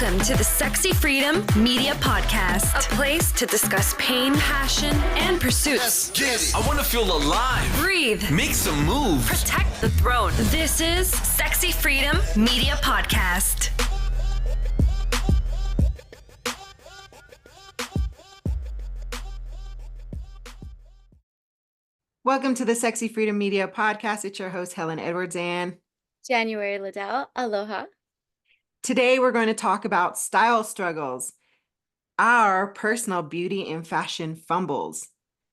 Welcome to the Sexy Freedom Media Podcast, a place to discuss pain, passion, and pursuits. I want to feel alive. Breathe. Make some moves. Protect the throne. This is Sexy Freedom Media Podcast. Welcome to the Sexy Freedom Media Podcast. It's your host, Helen Edwards, and January Liddell. Aloha. Today we're going to talk about style struggles, our personal beauty and fashion fumbles.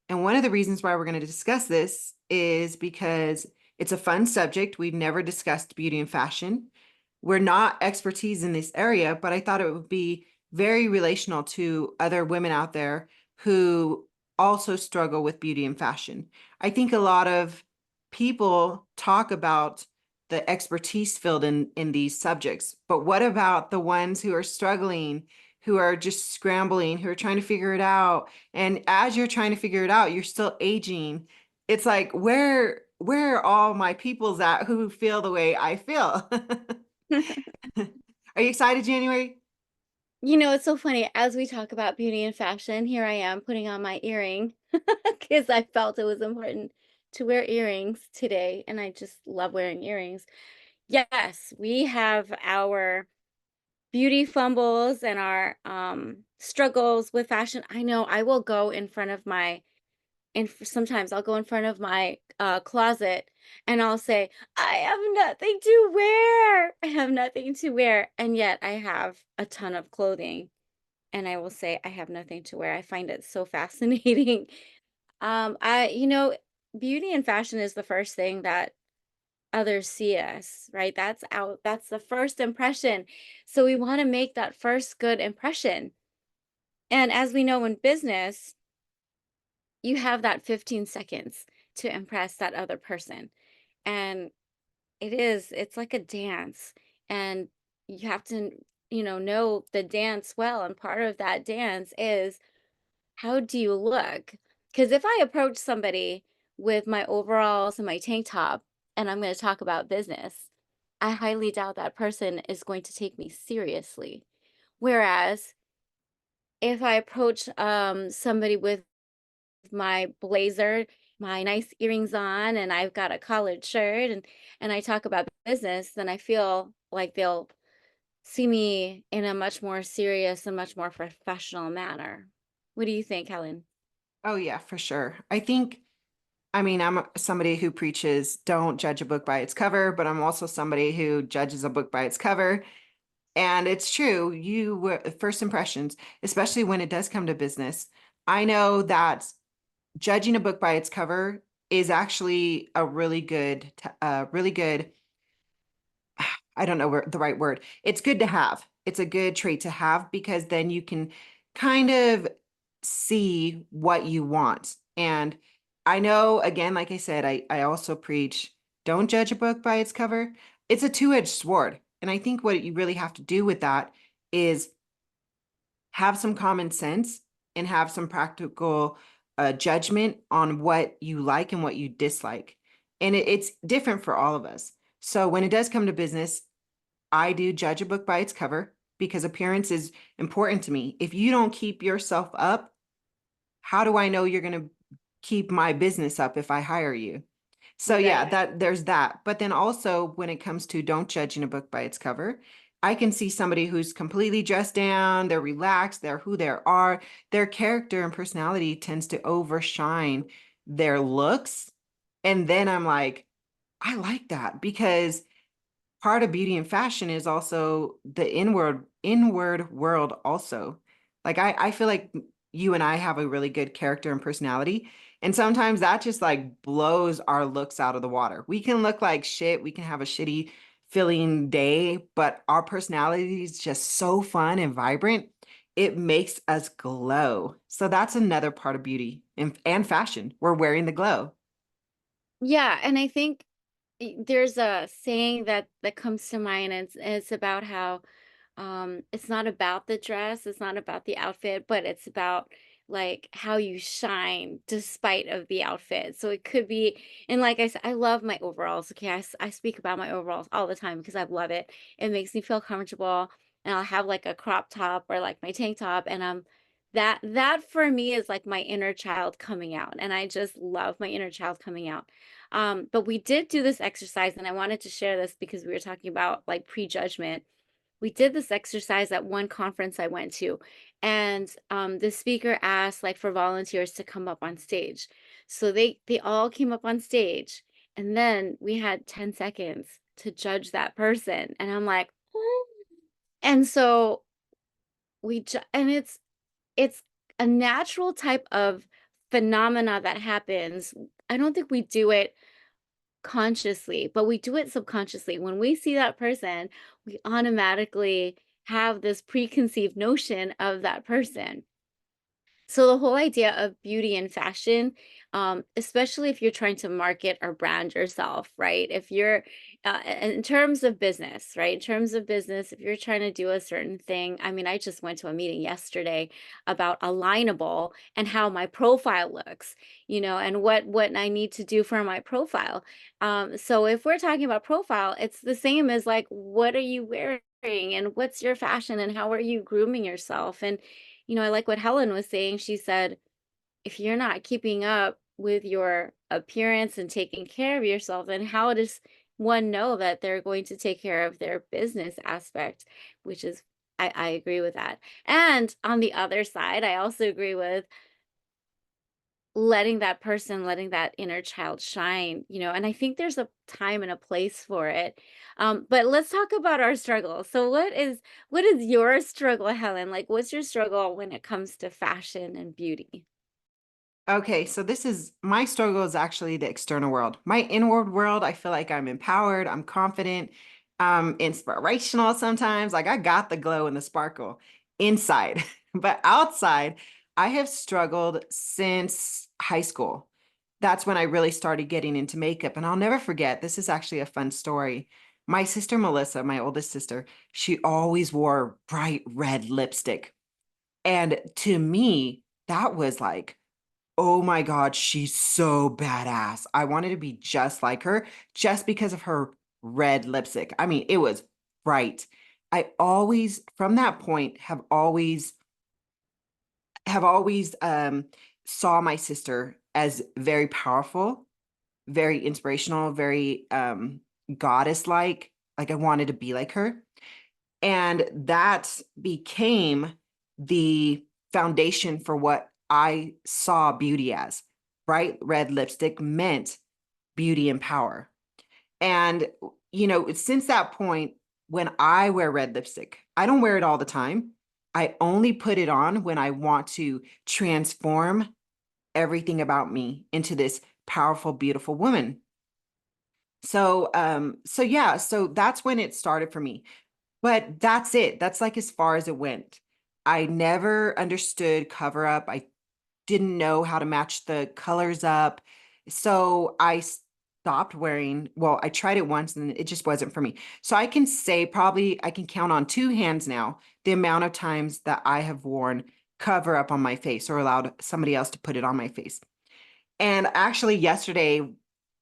And one of the reasons why we're going to discuss this is because it's a fun subject. We've never discussed beauty and fashion. We're not expertise in this area, but I thought it would be very relational to other women out there who also struggle with beauty and fashion. I think a lot of people talk about the expertise field in these subjects, but what about the ones who are struggling, who are just scrambling, who are trying to figure it out? And as you're trying to figure it out, you're still aging. It's like, where are all my peoples at who feel the way I feel? Are you excited, January? You know, it's so funny. As we talk about beauty and fashion, here I am putting on my earring because I felt it was important to wear earrings today. And I just love wearing earrings. Yes, we have our beauty fumbles and our struggles with fashion. I know I will go in front of sometimes I'll go in front of my closet and I'll say, I have nothing to wear. I have nothing to wear. And yet I have a ton of clothing. And I will say, I have nothing to wear. I find it so fascinating. Beauty and fashion is the first thing that others see us, right? That's the first impression. So we want to make that first good impression. And as we know in business, you have that 15 seconds to impress that other person. And it's like a dance. And you have to, know the dance well. And part of that dance is, how do you look? Because if I approach somebody with my overalls and my tank top, and I'm going to talk about business, I highly doubt that person is going to take me seriously. Whereas if I approach somebody with my blazer, my nice earrings on, and I've got a collared shirt, and I talk about business, then I feel like they'll see me in a much more serious and much more professional manner. What do you think, Helen? Oh yeah, for sure. I'm somebody who preaches don't judge a book by its cover, but I'm also somebody who judges a book by its cover. And it's true, first impressions, especially when it does come to business. I know that judging a book by its cover is actually a really good, I don't know the right word. It's good to have. It's a good trait to have because then you can kind of see what you want. And I know, again, like I said, I also preach, don't judge a book by its cover. It's a two-edged sword. And I think what you really have to do with that is have some common sense and have some practical judgment on what you like and what you dislike. And it's different for all of us. So when it does come to business, I do judge a book by its cover because appearance is important to me. If you don't keep yourself up, how do I know you're going to keep my business up if I hire you? So yeah, there's that. But then also when it comes to don't judging a book by its cover, I can see somebody who's completely dressed down, they're relaxed, they're who they are. Their character and personality tends to overshine their looks. And then I'm like, I like that because part of beauty and fashion is also the inward world also. Like I feel like you and I have a really good character and personality. And sometimes that just like blows our looks out of the water. We can look like shit. We can have a shitty feeling day, but our personality is just so fun and vibrant. It makes us glow. So that's another part of beauty and fashion. We're wearing the glow. Yeah, and I think there's a saying that comes to mind, and it's about how it's not about the dress, it's not about the outfit, but it's about like how you shine despite of the outfit. So it could be, and like I said, I love my overalls. Okay, I speak about my overalls all the time because I love it. It makes me feel comfortable. and I'll have like a crop top or like my tank top, and that for me is like my inner child coming out, and I just love my inner child coming out. But we did do this exercise, and I wanted to share this because we were talking about like prejudgment. We did this exercise at one conference I went to, and the speaker asked like for volunteers to come up on stage. So they all came up on stage, and then we had 10 seconds to judge that person. And I'm like, "Oh." And so and it's a natural type of phenomena that happens. I don't think we do it consciously, but we do it subconsciously. When we see that person, we automatically have this preconceived notion of that person. So the whole idea of beauty and fashion, especially if you're trying to market or brand yourself, right? If you're in terms of business, right? In terms of business, if you're trying to do a certain thing, I mean, I just went to a meeting yesterday about Alignable and how my profile looks, and what I need to do for my profile. So if we're talking about profile, it's the same as like, what are you wearing and what's your fashion and how are you grooming yourself? And I like what Helen was saying. She said, if you're not keeping up with your appearance and taking care of yourself, then how does one know that they're going to take care of their business aspect? Which is, I agree with that. And on the other side, I also agree with letting that inner child shine, and I think there's a time and a place for it. But let's talk about our struggle. So what is your struggle, Helen? Like, what's your struggle when it comes to fashion and beauty? Okay, so this is my struggle is actually the external world. My inward world, I feel like I'm empowered, I'm confident, I'm inspirational sometimes. Like I got the glow and the sparkle inside, but outside, I have struggled since high school. That's when I really started getting into makeup. And I'll never forget, this is actually a fun story. My sister Melissa, my oldest sister, she always wore bright red lipstick. And to me, that was like, oh my God, she's so badass. I wanted to be just like her just because of her red lipstick. I mean, it was bright. I always, from that point, have always saw my sister as very powerful, very inspirational, very goddess-like. Like I wanted to be like her. And that became the foundation for what I saw beauty as. Bright red lipstick meant beauty and power. And, since that point, when I wear red lipstick, I don't wear it all the time. I only put it on when I want to transform everything about me into this powerful, beautiful woman. So yeah, so that's when it started for me. But that's it. That's like as far as it went. I never understood cover up. I didn't know how to match the colors up. So I stopped wearing, well, I tried it once and it just wasn't for me. So I can say probably I can count on two hands now the amount of times that I have worn cover up on my face or allowed somebody else to put it on my face. And actually yesterday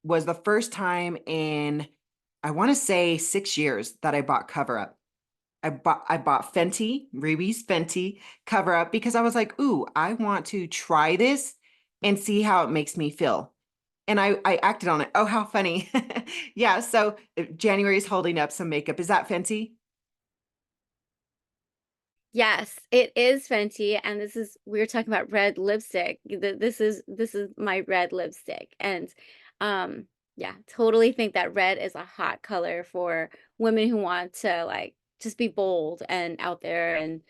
was the first time in, I want to say 6 years that I bought cover up. I bought Fenty, Ruby's Fenty cover up because I was like, ooh, I want to try this and see how it makes me feel. And I acted on it. Oh, how funny. Yeah. So January is holding up some makeup. Is that Fenty? Yes, it is Fenty, and we're talking about red lipstick. This is my red lipstick, and yeah, totally think that red is a hot color for women who want to like just be bold and out there and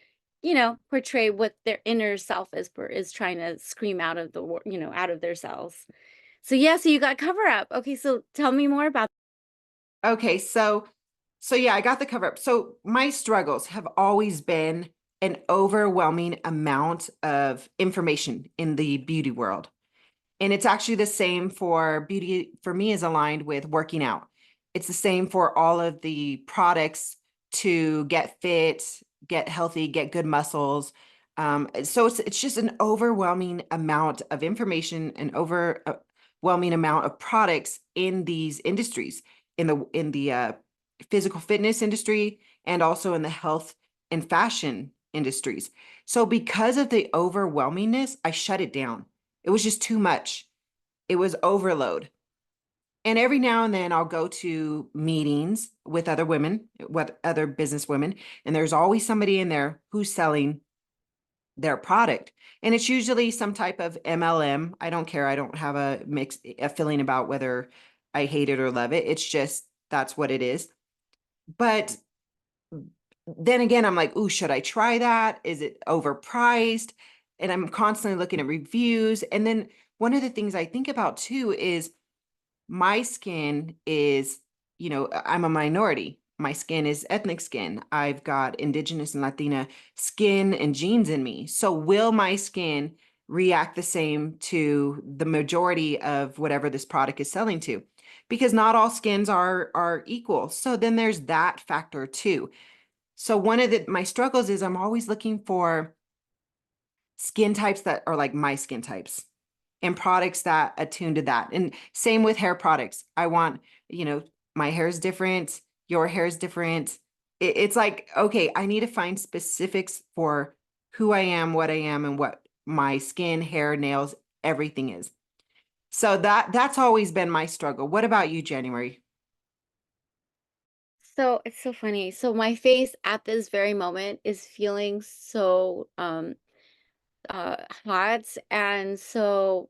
portray what their inner self is trying to scream out of out of their selves. So yeah, so you got cover up. Okay, so tell me more about. Okay. So yeah, I got the cover up. So my struggles have always been an overwhelming amount of information in the beauty world. And it's actually the same for beauty for me is aligned with working out. It's the same for all of the products to get fit, get healthy, get good muscles. So it's just an overwhelming amount of information, an overwhelming amount of products in these industries, in the physical fitness industry and also in the health and fashion industries. So because of the overwhelmingness, I shut it down. It was just too much. It was overload. And every now and then I'll go to meetings with other women, with other business women, and there's always somebody in there who's selling their product. And it's usually some type of MLM. I don't care. I don't have a feeling about whether I hate it or love it. It's just that's what it is. But then again, I'm like, ooh, should I try that? Is it overpriced? And I'm constantly looking at reviews. And then one of the things I think about too is my skin is, I'm a minority. My skin is ethnic skin. I've got indigenous and Latina skin and genes in me. So will my skin react the same to the majority of whatever this product is selling to? Because not all skins are equal. So then there's that factor too. So one of my struggles is I'm always looking for skin types that are like my skin types and products that attune to that. And same with hair products. I want, my hair is different, your hair is different. It's like, okay, I need to find specifics for who I am, and what my skin, hair, nails, everything is. So that's always been my struggle. What about you, January? So it's so funny. So my face at this very moment is feeling so hot, and so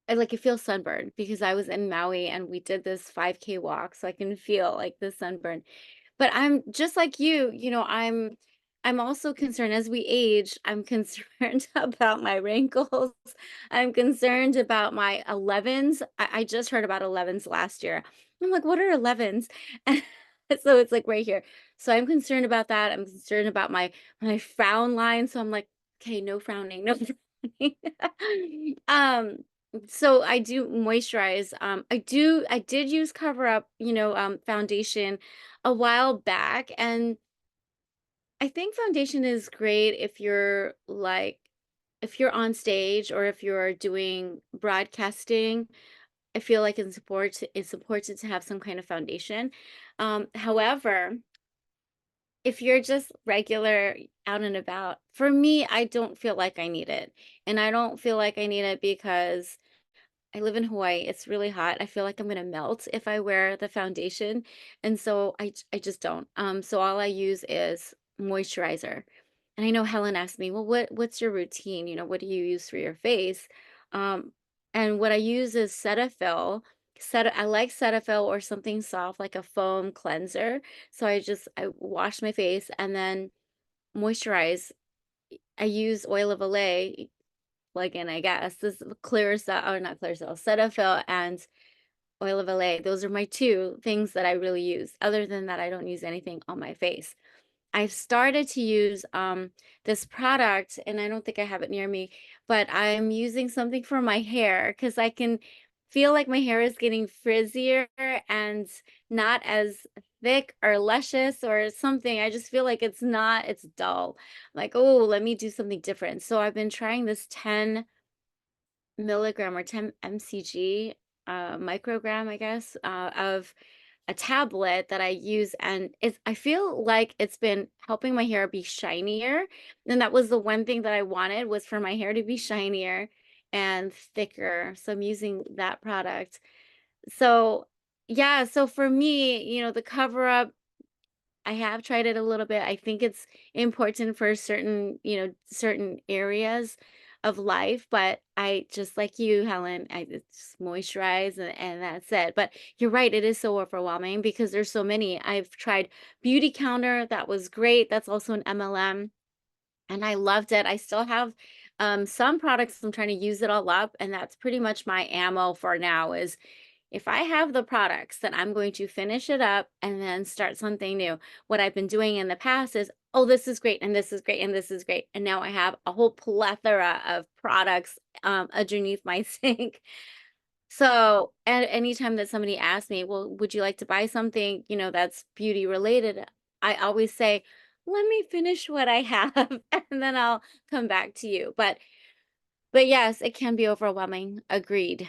it feels sunburned because I was in Maui and we did this 5K walk, so I can feel like the sunburn. But I'm just like I'm also concerned as we age, I'm concerned about my wrinkles. I'm concerned about my 11s. I just heard about 11s last year. I'm like, what are 11s? So it's like right here. So I'm concerned about that. I'm concerned about my frown line. So I'm like, okay, no frowning, no frowning. um so I do moisturize. I did use Cover Up, foundation a while back, and I think foundation is great if you're on stage or if you're doing broadcasting. I feel like it's important to have some kind of foundation. However, if you're just regular out and about, for me, I don't feel like I need it. And I don't feel like I need it because I live in Hawaii. It's really hot. I feel like I'm gonna melt if I wear the foundation, and so I just don't. So all I use is moisturizer. And I know Helen asked me, "Well, what's your routine? What do you use for your face?" Um, and what I use is Cetaphil. I like Cetaphil or something soft like a foam cleanser. So I wash my face and then moisturize. I use oil of Olay plug-in, I guess. This Clearasil, or not Clearasil, Cetaphil and oil of Olay. Those are my two things that I really use. Other than that, I don't use anything on my face. I've started to use this product, and I don't think I have it near me, but I'm using something for my hair because I can feel like my hair is getting frizzier and not as thick or luscious or something. I just feel like it's dull. Like, oh, let me do something different. So I've been trying this 10 milligram or 10 mcg microgram, I guess, of a tablet that I use, and I feel like it's been helping my hair be shinier. And that was the one thing that I wanted, was for my hair to be shinier and thicker. So I'm using that product. So yeah, so for me, the Cover Up, I have tried it a little bit. I think it's important for certain areas of life, but I just like you, Helen, I just moisturize and that's it. But you're right, it is so overwhelming because there's so many. I've tried Beauty Counter, that was great. That's also an MLM, and I loved it. I still have some products. I'm trying to use it all up, and that's pretty much my ammo for now is if I have the products, then I'm going to finish it up and then start something new. What I've been doing in the past is, oh, this is great, and this is great, and this is great. And now I have a whole plethora of products underneath my sink. So, and anytime that somebody asks me, well, would you like to buy something, that's beauty related? I always say, let me finish what I have and then I'll come back to you. But yes, it can be overwhelming. Agreed.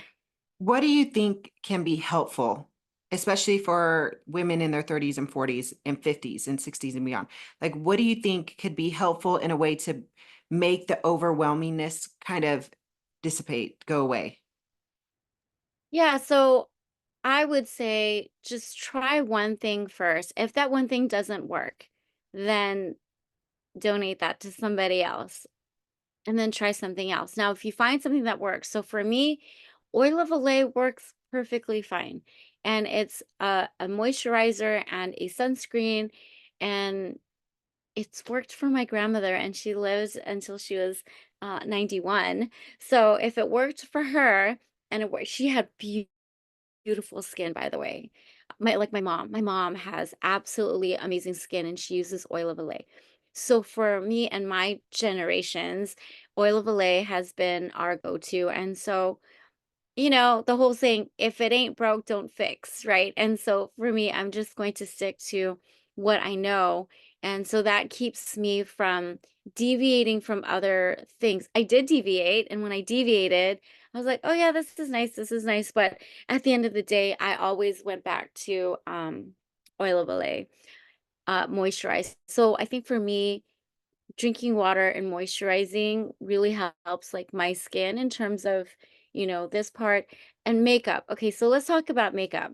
What do you think can be helpful, especially for women in their 30s and 40s and 50s and 60s and beyond? Like, what do you think could be helpful in a way to make the overwhelmingness kind of dissipate, go away? Yeah, so I would say just try one thing first. If that one thing doesn't work, then donate that to somebody else and then try something else. Now, if you find something that works, so for me, oil of Olay works perfectly fine. And it's a moisturizer and a sunscreen. And it's worked for my grandmother, and she lives until she was 91. So if it worked for her and it worked, she had beautiful skin, by the way. My mom has absolutely amazing skin, and she uses oil of Olay. So for me and my generations, oil of Olay has been our go-to. And so, the whole thing, if it ain't broke, don't fix, right? And so for me, I'm just going to stick to what I know. And so that keeps me from deviating from other things. I did deviate, and when I deviated, I was like, oh yeah, this is nice, this is nice. But at the end of the day, I always went back to oil of Olay, moisturize. So I think for me, drinking water and moisturizing really helps like my skin in terms of, this part. And makeup. Okay, so let's talk about makeup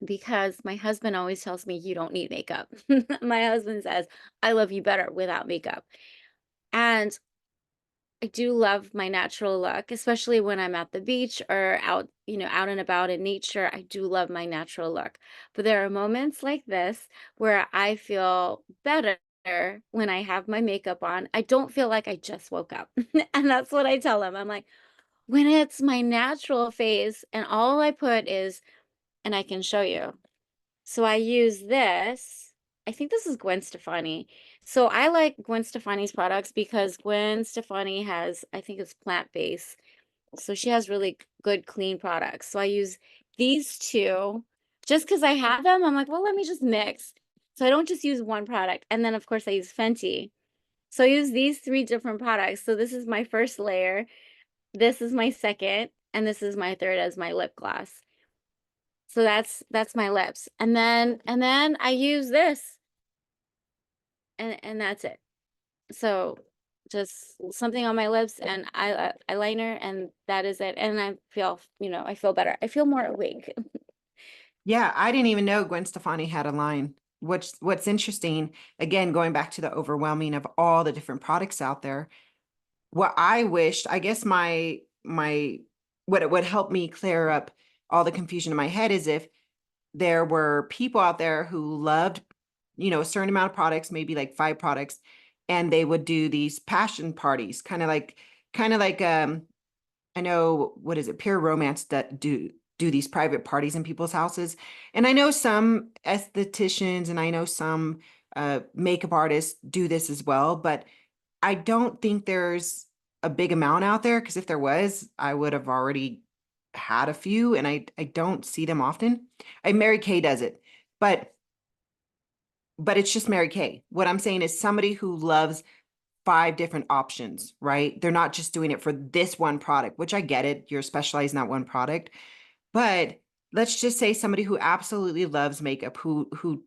because my husband always tells me you don't need makeup. My husband says, I love you better without makeup. And I do love my natural look, especially when I'm at the beach or out, out and about in nature. I do love my natural look. But there are moments like this where I feel better when I have my makeup on. I don't feel like I just woke up. And that's what I tell him. I'm like, when it's my natural face and all I put is, and I can show you. So I use this. I think this is Gwen Stefani. So I like Gwen Stefani's products because Gwen Stefani has, I think it's plant-based. So she has really good, clean products. So I use these two just because I have them. I'm like, well, let me just mix. So I don't just use one product. And then, of course, I use Fenty. So I use these three different products. So this is my first layer. This is my second. And this is my third as my lip gloss. So that's my lips. And then I use this and that's it. So just something on my lips and eyeliner, and that is it. And I feel better. I feel more awake. Yeah, I didn't even know Gwen Stefani had a line. What's interesting, again, going back to the overwhelming of all the different products out there, what I wished, I guess my what it would help me clear up all the confusion in my head is if there were people out there who loved, a certain amount of products, maybe like 5 products, and they would do these passion parties, kind of like I know, what is it, Pure Romance, that do these private parties in people's houses. And I know some estheticians and I know some makeup artists do this as well, but I don't think there's a big amount out there, because if there was, I would have already had a few, and I don't see them often. Mary Kay does it, but it's just Mary Kay. What I'm saying is somebody who loves 5 different options, right? They're not just doing it for this one product, which I get it. You're specialized in that one product. But let's just say somebody who absolutely loves makeup, who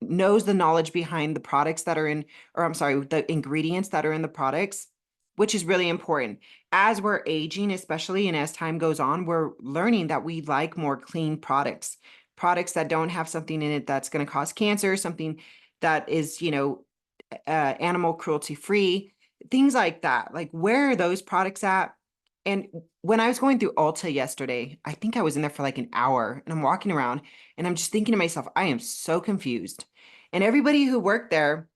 knows the knowledge behind the products that are in, or I'm sorry, the ingredients that are in the products, which is really important. As we're aging, especially, and as time goes on, we're learning that we like more clean products that don't have something in it that's going to cause cancer, something that is, animal cruelty free, things like that. Like, where are those products at? And when I was going through Ulta yesterday, I think I was in there for like an hour, and I'm walking around and I'm just thinking to myself, I am so confused. And everybody who worked there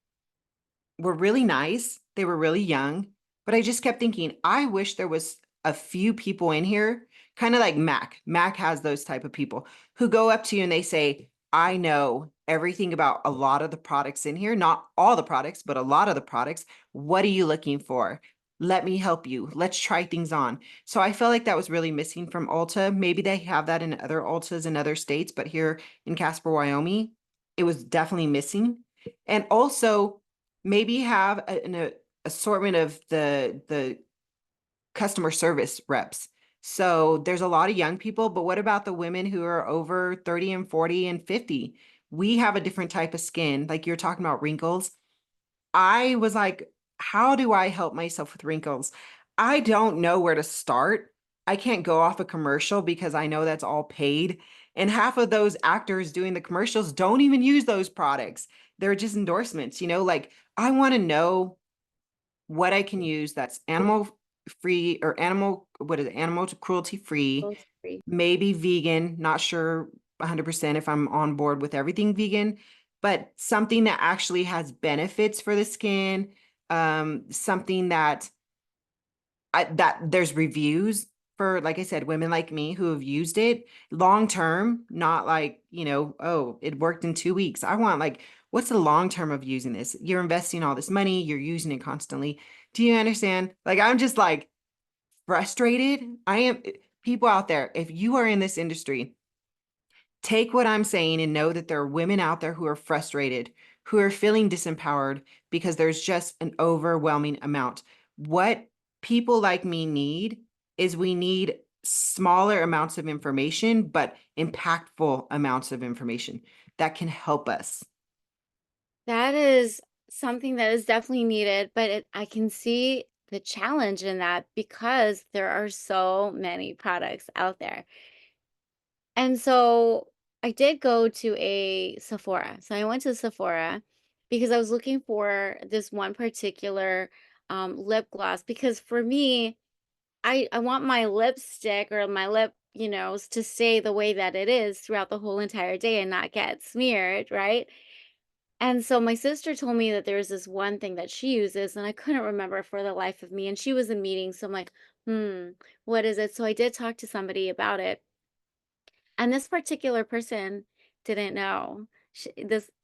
were really nice. They were really young, but I just kept thinking, I wish there was a few people in here, kind of like Mac. Mac has those type of people who go up to you and they say, I know everything about a lot of the products in here, not all the products, but a lot of the products. What are you looking for? Let me help you. Let's try things on. So I felt like that was really missing from Ulta. Maybe they have that in other Ultas in other states, but here in Casper, Wyoming, it was definitely missing. And also maybe have an assortment of the customer service reps So there's a lot of young people, but what about the women who are over 30 and 40 and 50? We have a different type of skin. Like you're talking about wrinkles. I was like, how do I help myself with wrinkles? I don't know where to start. I can't go off a commercial because I know that's all paid. And half of those actors doing the commercials don't even use those products. They're just endorsements, like I want to know what I can use that's animal free or what is it, animal cruelty free, Cruelty-free. maybe vegan, not sure 100% if I'm on board with everything vegan, but something that actually has benefits for the skin, something that there's reviews for, like I said, women like me who have used it long term, not like, oh, it worked in 2 weeks. I want like, what's the long term of using this? You're investing all this money, you're using it constantly. Do you understand? Like, I'm just like frustrated. I am people out there, if you are in this industry, take what I'm saying and know that there are women out there who are frustrated, who are feeling disempowered because there's just an overwhelming amount. What people like me need is we need smaller amounts of information, but impactful amounts of information that can help us. That is something that is definitely needed, but I can see the challenge in that because there are so many products out there. And so I did go to a Sephora. So I went to Sephora because I was looking for this one particular lip gloss because for me, I want my lipstick or my lip, to stay the way that it is throughout the whole entire day and not get smeared, right? And so my sister told me that there's this one thing that she uses, and I couldn't remember for the life of me. And she was in meeting, so I'm like, what is it? So I did talk to somebody about it, and this particular person didn't know.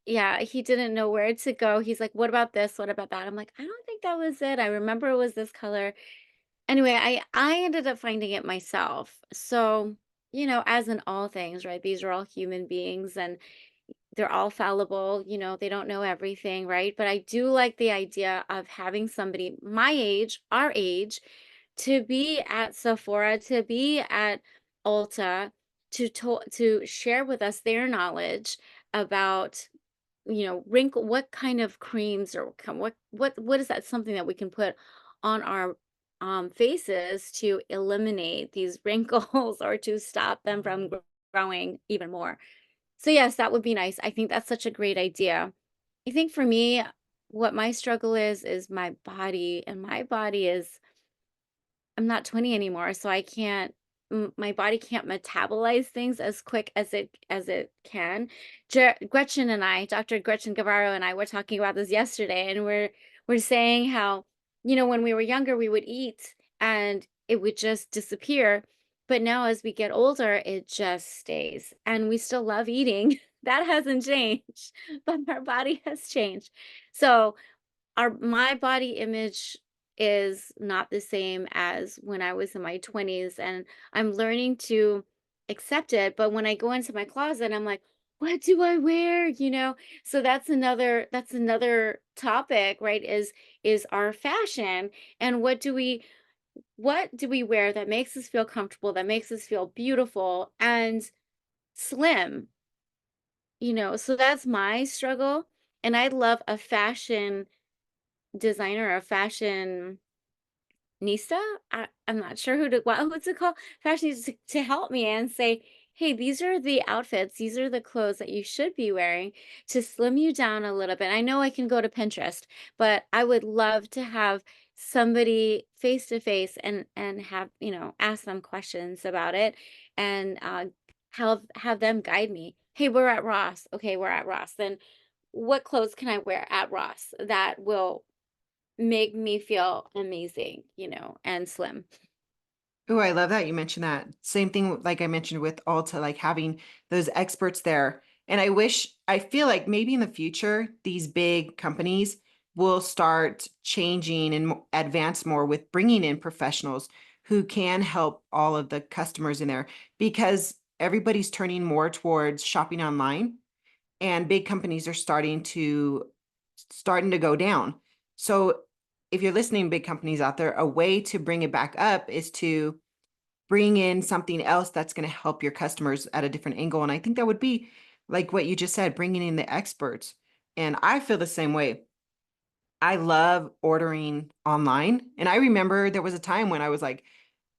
Yeah, he didn't know where to go. He's like, "What about this? What about that?" I'm like, "I don't think that was it. I remember it was this color." Anyway, I ended up finding it myself. So, as in all things, right? These are all human beings, and they're all fallible, they don't know everything, right? But I do like the idea of having somebody my age, our age, to be at Sephora, to be at Ulta, to share with us their knowledge about, wrinkle, what kind of creams or what is that something that we can put on our faces to eliminate these wrinkles or to stop them from growing even more. So yes, that would be nice. I think that's such a great idea. I think for me, what my struggle is my body, and my body is I'm not 20 anymore, so I can't my body can't metabolize things as quick as it can. Gretchen and I, Dr. Gretchen Guevara and I were talking about this yesterday, and we're saying how, when we were younger, we would eat and it would just disappear. But now as we get older, it just stays. And we still love eating. That hasn't changed, but our body has changed. So my body image is not the same as when I was in my 20s, and I'm learning to accept it. But when I go into my closet, I'm like, what do I wear? So that's another topic, right? Is our fashion, and what do we wear that makes us feel comfortable, that makes us feel beautiful and slim, so that's my struggle. And I love a fashion designer, a fashion nista. I'm not sure what's it called, fashionista, to help me and say, hey, these are the outfits, these are the clothes that you should be wearing to slim you down a little bit. I know I can go to Pinterest, but I would love to have somebody face to face and have, ask them questions about it, and have them guide me. Hey, we're at Ross. Okay, we're at Ross. Then what clothes can I wear at Ross that will make me feel amazing, and slim? Oh, I love that you mentioned that. Same thing, like I mentioned with Ulta, like having those experts there. And I feel like maybe in the future, these big companies will start changing and advance more with bringing in professionals who can help all of the customers in there because everybody's turning more towards shopping online and big companies are starting to go down. So if you're listening, big companies out there, a way to bring it back up is to bring in something else that's going to help your customers at a different angle. And I think that would be like what you just said, bringing in the experts. And I feel the same way. I love ordering online. And I remember there was a time when I was like,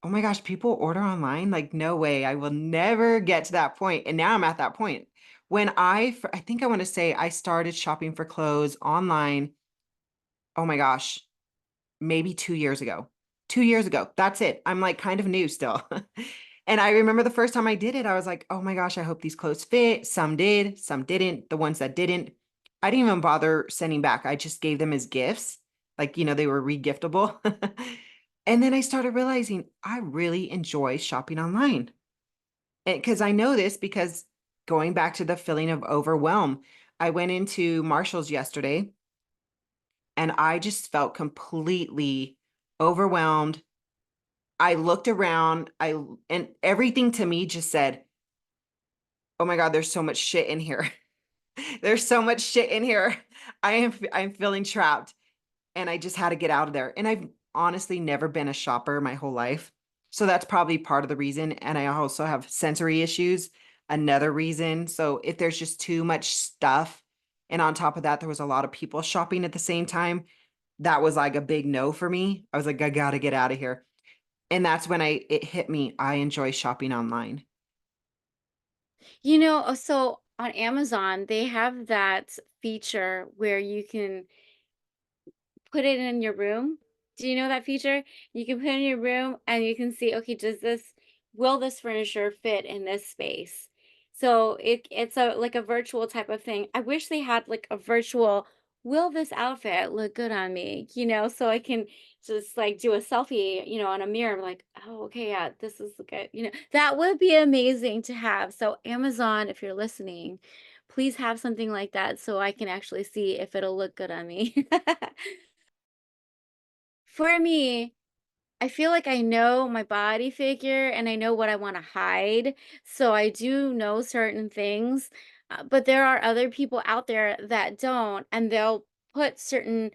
oh my gosh, people order online? Like, no way. I will never get to that point. And now I'm at that point. When I think I want to say I started shopping for clothes online. Oh my gosh, maybe 2 years ago. 2 years ago. That's it. I'm like kind of new still. And I remember the first time I did it, I was like, oh my gosh, I hope these clothes fit. Some did, some didn't. The ones that didn't, I didn't even bother sending back. I just gave them as gifts. Like, they were regiftable. And then I started realizing I really enjoy shopping online. Because I know this because going back to the feeling of overwhelm, I went into Marshall's yesterday and I just felt completely overwhelmed. I looked around, and everything to me just said, "Oh my God, there's so much shit in here. There's so much shit in here. I'm feeling trapped." And I just had to get out of there. And I've honestly never been a shopper my whole life. So that's probably part of the reason. And I also have sensory issues, another reason. So if there's just too much stuff, and on top of that, there was a lot of people shopping at the same time, that was like a big no for me. I was like, I gotta get out of here. And that's when it hit me. I enjoy shopping online. So on Amazon, they have that feature where you can put it in your room. Do you know that feature? You can put it in your room and you can see, okay, will this furniture fit in this space? So it's a like a virtual type of thing. I wish they had like a virtual, will this outfit look good on me? So I can just like do a selfie, on a mirror, like, oh, okay, yeah, this is good. That would be amazing to have. So Amazon, if you're listening, please have something like that so I can actually see if it'll look good on me. For me, I feel like I know my body figure and I know what I want to hide. So I do know certain things. But there are other people out there that don't, and they'll put certain,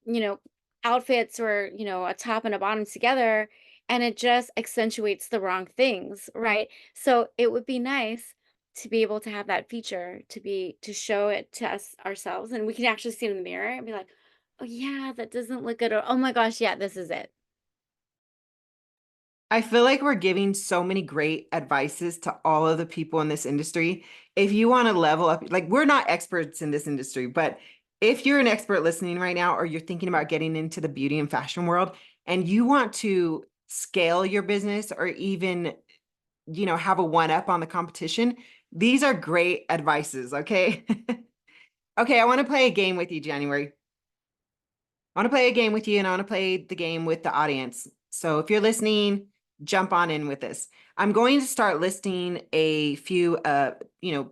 you know, outfits or, a top and a bottom together, and it just accentuates the wrong things, right? So it would be nice to be able to have that feature to show it to us ourselves, and we can actually see it in the mirror and be like, oh yeah, that doesn't look good, or oh my gosh, yeah, this is it. I feel like we're giving so many great advices to all of the people in this industry. If you want to level up, like we're not experts in this industry, but if you're an expert listening right now, or you're thinking about getting into the beauty and fashion world and you want to scale your business or even, have a one up on the competition, these are great advices. Okay. Okay. I want to play a game with you, January. I want to play a game with you, and I want to play the game with the audience. So if you're listening, jump on in with this. I'm going to start listing a few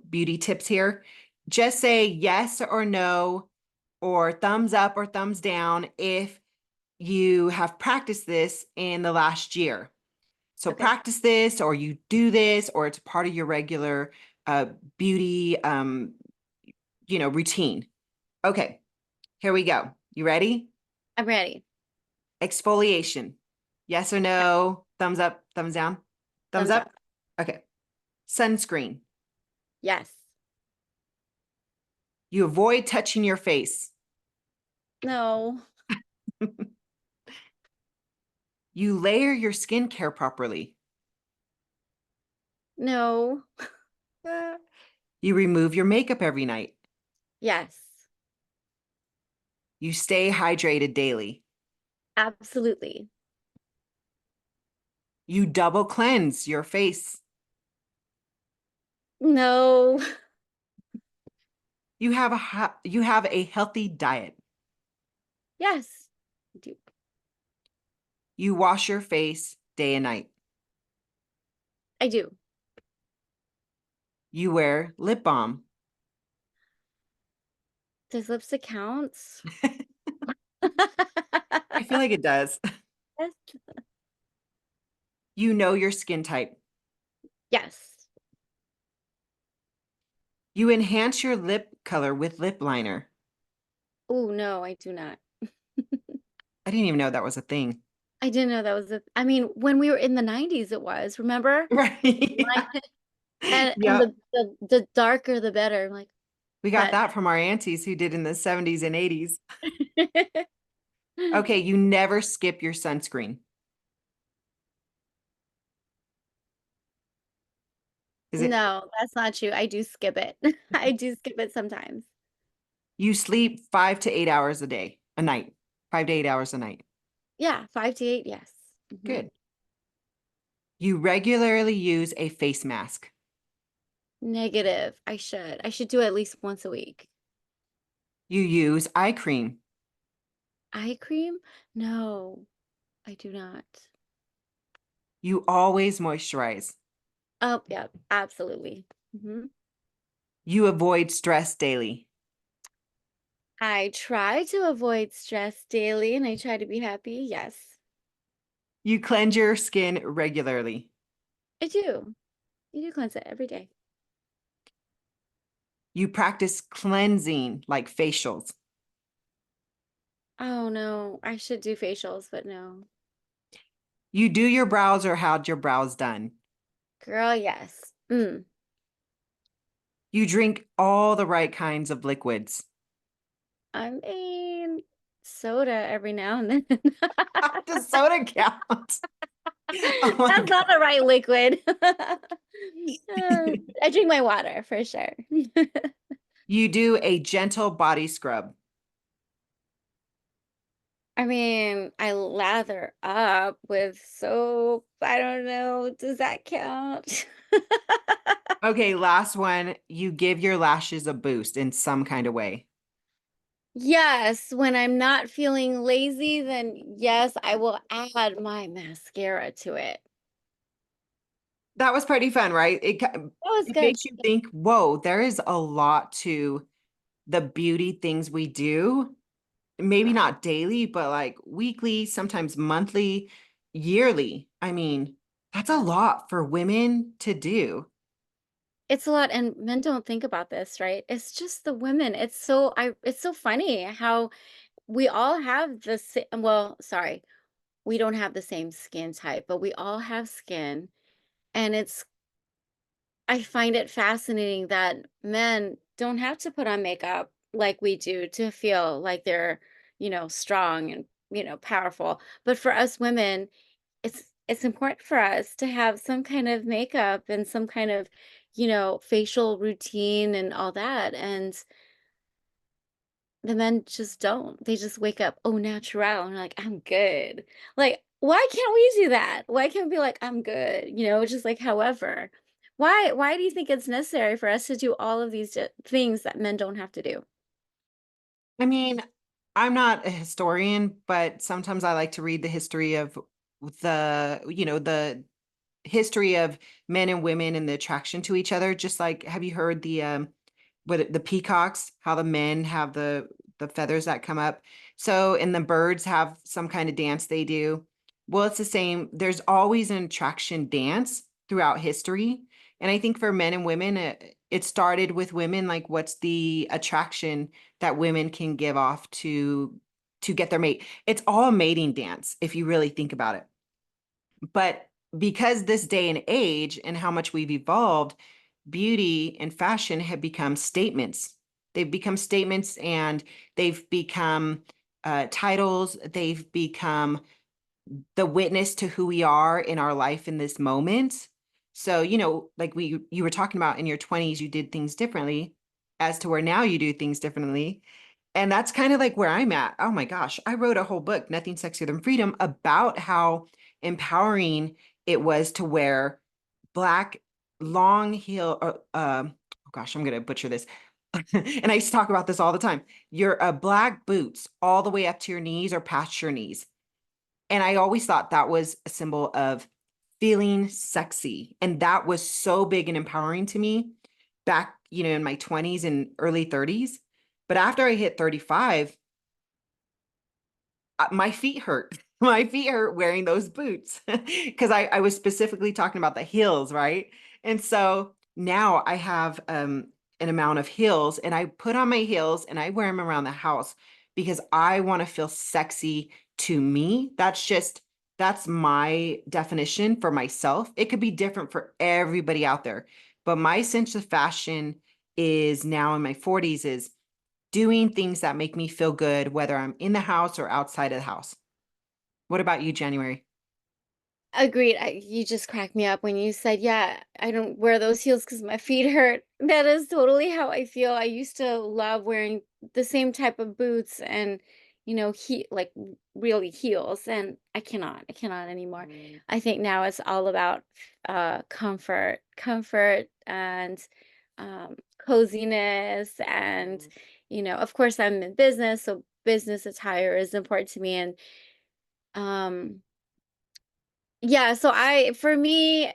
beauty tips here. Just say yes or no, or thumbs up or thumbs down if you have practiced this in the last year. So Okay. practice this, or you do this, or it's part of your regular beauty routine. Okay, here we go. You ready? I'm ready. Exfoliation. Yes or Yeah. no? Thumbs up, thumbs down? Thumbs Thumbs up? up. Okay. Sunscreen. Yes. You avoid touching your face. No. You layer your skincare properly. No. You remove your makeup every night. Yes. You stay hydrated daily. Absolutely. You double cleanse your face. No. You have a healthy diet. Yes. I do. You wash your face day and night. I do. You wear lip balm. Does lipstick count? I feel like it does. Yes. You know your skin type. Yes. You enhance your lip color with lip liner. Oh, no, I do not. I didn't even know that was a thing. I didn't know that was I mean, when we were in the 90s, it was, remember? Right. Like, and Yeah. the darker the better. I'm like, We got but that from our aunties who did in the 70s and 80s. Okay, you never skip your sunscreen. Is it no, that's not true. I do skip it. I do skip it sometimes. you sleep 5 to 8 hours a day, a night, 5 to 8 hours a night? Yeah, 5 to 8, yes. Mhm. Good. You regularly use a face mask. Negative. I should. I should do it at least once a week. You use eye cream. Eye cream? No, I do not. You always moisturize. Oh, yeah, absolutely. Hmm. You avoid stress daily. I try to avoid stress daily and I try to be happy. Yes, You cleanse your skin regularly. I do. You do cleanse it every day. You practice cleansing like facials. Oh no, I should do facials, but no. You do your brows or had your brows done. Girl, yes. You drink all the right kinds of liquids. I mean, soda every now and then. Does soda count? Oh my That's not God. the right liquid. I drink my water for sure. You do a gentle body scrub. I mean, I lather up with soap. I don't know. Does that count? Okay, last one. You give your lashes a boost in some kind of way. Yes, when I'm not feeling lazy, then yes, I will add my mascara to it. That was pretty fun, right? That was It good. makes you think, whoa, there is a lot to the beauty things we do. Maybe Right. not daily, but like weekly, sometimes monthly, yearly. I mean, that's a lot for women to do. It's a lot, and men don't think about this, right? It's just the women. It's so funny how we all have the same, well, sorry, we don't have the same skin type, but we all have skin. And I find it fascinating that men don't have to put on makeup like we do to feel like they're, strong and, powerful. But for us women, it's important for us to have some kind of makeup and some kind of, facial routine and all that. And the men just don't. They just wake up, oh, natural, and like, I'm good. Like, why can't we do that? Why can't we be like, I'm good? Just like, however. Why do you think it's necessary for us to do all of these things that men don't have to do? I mean, I'm not a historian, but sometimes I like to read the history of the history of men and women and the attraction to each other. Just like, have you heard the peacocks, how the men have the feathers that come up? So, and the birds have some kind of dance they do. Well, it's the same. There's always an attraction dance throughout history. And I think for men and women, it started with women, like what's the attraction that women can give off to get their mate. It's all a mating dance if you really think about it. But because this day and age and how much we've evolved, beauty and fashion have become statements. They've become statements and they've become titles. They've become the witness to who we are in our life in this moment. So, like you were talking about in your 20s, you did things differently as to where now you do things differently. And that's kind of like where I'm at. Oh my gosh, I wrote a whole book, Nothing Sexier Than Freedom, about how empowering it was to wear black long heel. Oh gosh, I'm gonna butcher this. And I used to talk about this all the time. Your black boots all the way up to your knees or past your knees. And I always thought that was a symbol of feeling sexy. And that was so big and empowering to me back, in my 20s and early 30s. But after I hit 35, my feet hurt. My feet hurt wearing those boots because I was specifically talking about the heels, right? And so now I have an amount of heels and I put on my heels and I wear them around the house because I want to feel sexy to me. That's just That's my definition for myself. It could be different for everybody out there, but my sense of fashion is now in my 40s is doing things that make me feel good, whether I'm in the house or outside of the house. What about you, January? Agreed. You just cracked me up when you said, yeah, I don't wear those heels because my feet hurt. That is totally how I feel. I used to love wearing the same type of boots and, like really heels, and I cannot anymore. I think now it's all about comfort and coziness, and of course I'm in business, so business attire is important to me, and um yeah, so for me,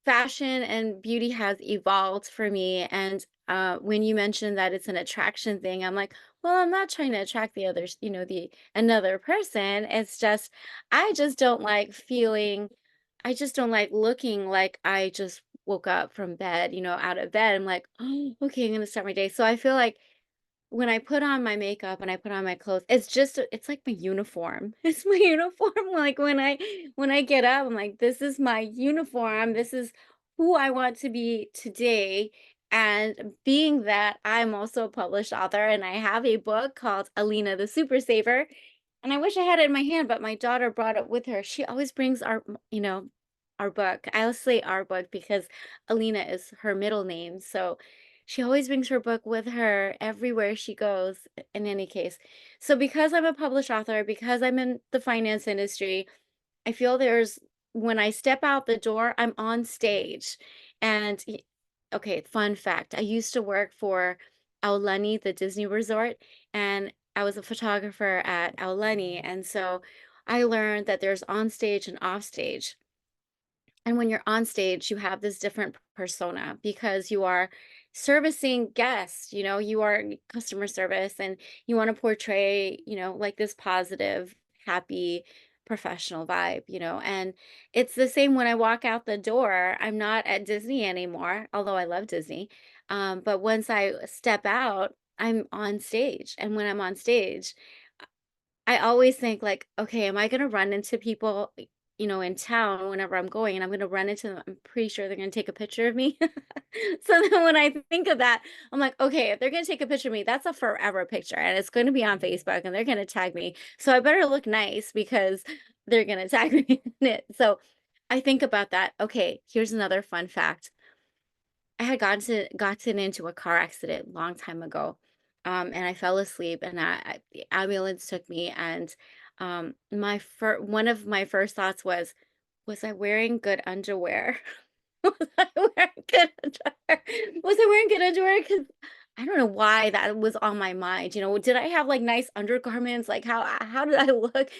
fashion and beauty has evolved for me. And when you mentioned that it's an attraction thing, I'm like, well, I'm not trying to attract the others, the another person. It's just, I just don't like feeling, I just don't like looking like I just woke up from bed, out of bed. I'm like, oh, okay, I'm gonna start my day. So I feel like when I put on my makeup and I put on my clothes, it's like my uniform. It's my uniform. Like when I get up, I'm like, this is my uniform. This is who I want to be today. And being that I'm also a published author and I have a book called Alina the Super Saver, and I wish I had it in my hand, but my daughter brought it with her. She always brings our book. I'll say our book because Alina is her middle name. So she always brings her book with her everywhere she goes, in any case. So because I'm a published author, because I'm in the finance industry, I feel when I step out the door, I'm on stage. And okay, fun fact, I used to work for Aulani, the Disney resort, and I was a photographer at Aulani. And so I learned that there's on stage and off stage. And when you're on stage, you have this different persona because you are servicing guests, you are customer service, and you want to portray, like this positive, happy, professional vibe, and it's the same when I walk out the door. I'm not at Disney anymore, although I love Disney. But once I step out, I'm on stage. And when I'm on stage, I always think like, okay, am I gonna run into people, in town whenever I'm going, and I'm gonna run into them? I'm pretty sure they're gonna take a picture of me. So then when I think of that, I'm like, okay, if they're gonna take a picture of me, that's a forever picture, and it's gonna be on Facebook, and they're gonna tag me. So I better look nice because they're gonna tag me in it. So I think about that. Okay, here's another fun fact. I had gotten into a car accident a long time ago, and I fell asleep, and the ambulance took me, and one of my first thoughts was I wearing good underwear? Was I wearing good underwear? Was I wearing good underwear? Because I don't know why that was on my mind. Did I have like nice undergarments? Like how did I look?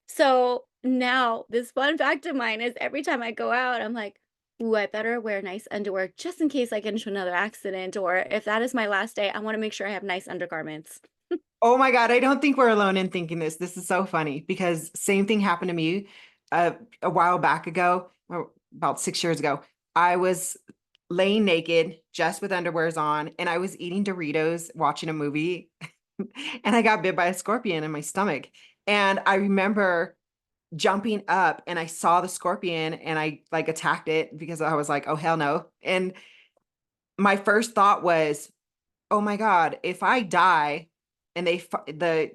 So now this fun fact of mine is every time I go out, I'm like, ooh, I better wear nice underwear just in case I get into another accident, or if that is my last day, I want to make sure I have nice undergarments. Oh my God, I don't think we're alone in thinking this. This is so funny because same thing happened to me a while back ago, or about 6 years ago. I was laying naked, just with underwears on, and I was eating Doritos, watching a movie, and I got bit by a scorpion in my stomach. And I remember jumping up and I saw the scorpion and I like attacked it because I was like, oh, hell no. And my first thought was, oh my God, if I die and the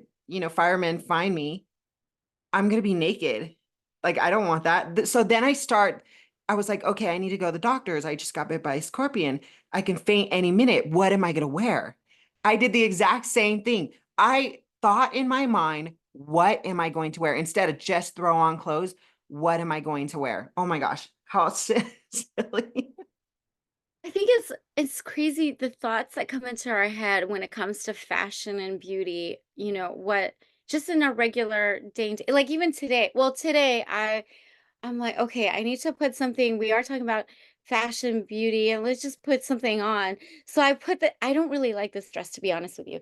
firemen find me, I'm gonna be naked. Like I don't want that. So then I was like, okay, I need to go to the doctors. I just got bit by a scorpion. I can faint any minute. What am I gonna wear? I did the exact same thing. I thought in my mind, what am I going to wear? Instead of just throw on clothes, what am I going to wear? Oh my gosh, how silly. I think it's crazy the thoughts that come into our head when it comes to fashion and beauty, what just in a regular day, like even today. Well, today I'm like, okay, I need to put something. We are talking about fashion, beauty, and let's just put something on. So I don't really like this dress, to be honest with you,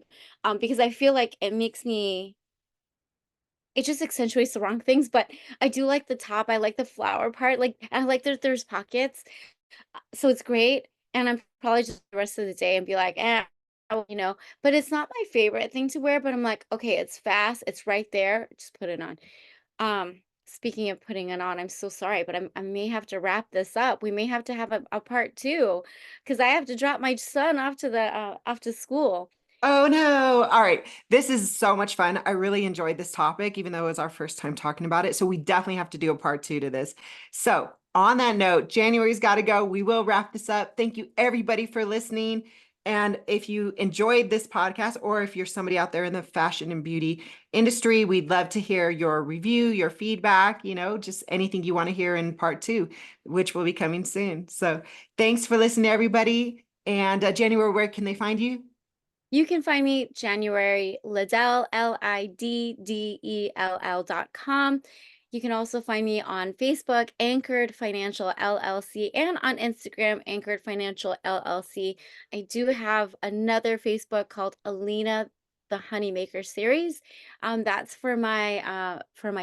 because I feel like it just accentuates the wrong things. But I do like the top. I like the flower part. Like I like that there's pockets, so it's great. And I'm probably just the rest of the day and be like, but it's not my favorite thing to wear. But I'm like, okay, it's fast. It's right there. Just put it on. Speaking of putting it on, I'm so sorry, but I may have to wrap this up. We may have to have a part two because I have to drop my son off to the off to school. Oh no. All right. This is so much fun. I really enjoyed this topic, even though it was our first time talking about it. So we definitely have to do a part 2 to this. So on that note, January's got to go. We will wrap this up. Thank you everybody for listening. And if you enjoyed this podcast, or if you're somebody out there in the fashion and beauty industry, we'd love to hear your review, your feedback, just anything you want to hear in part 2, which will be coming soon. So thanks for listening, everybody. And January, where can they find you? You can find me January Liddell, LIDDELL.com. You can also find me on Facebook, Anchored Financial LLC, and on Instagram, Anchored Financial LLC. I do have another Facebook called Alina the Honeymaker series. That's for my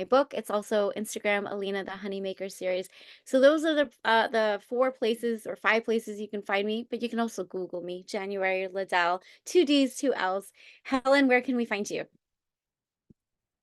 book. It's also Instagram, Alina the Honeymaker series. So those are the 4 places or 5 places you can find me, but you can also Google me, January Liddell, 2 D's, 2 L's. Helen, where can we find you?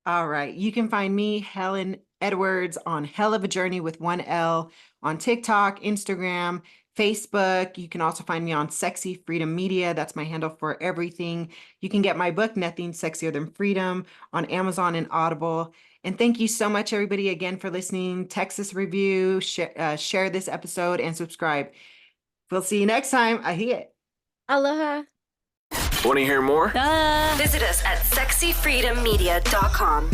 All right. You can find me, Helen Edwards, on Hell of a Journey with 1 L on TikTok, Instagram, Facebook. You can also find me on Sexy Freedom Media. That's my handle for everything. You can get my book, Nothing Sexier Than Freedom, on Amazon and Audible. And thank you so much, everybody, again, for listening. Texas Review, share this episode, and subscribe. We'll see you next time. Ahia. Aloha. Want to hear more? Visit us at sexyfreedommedia.com.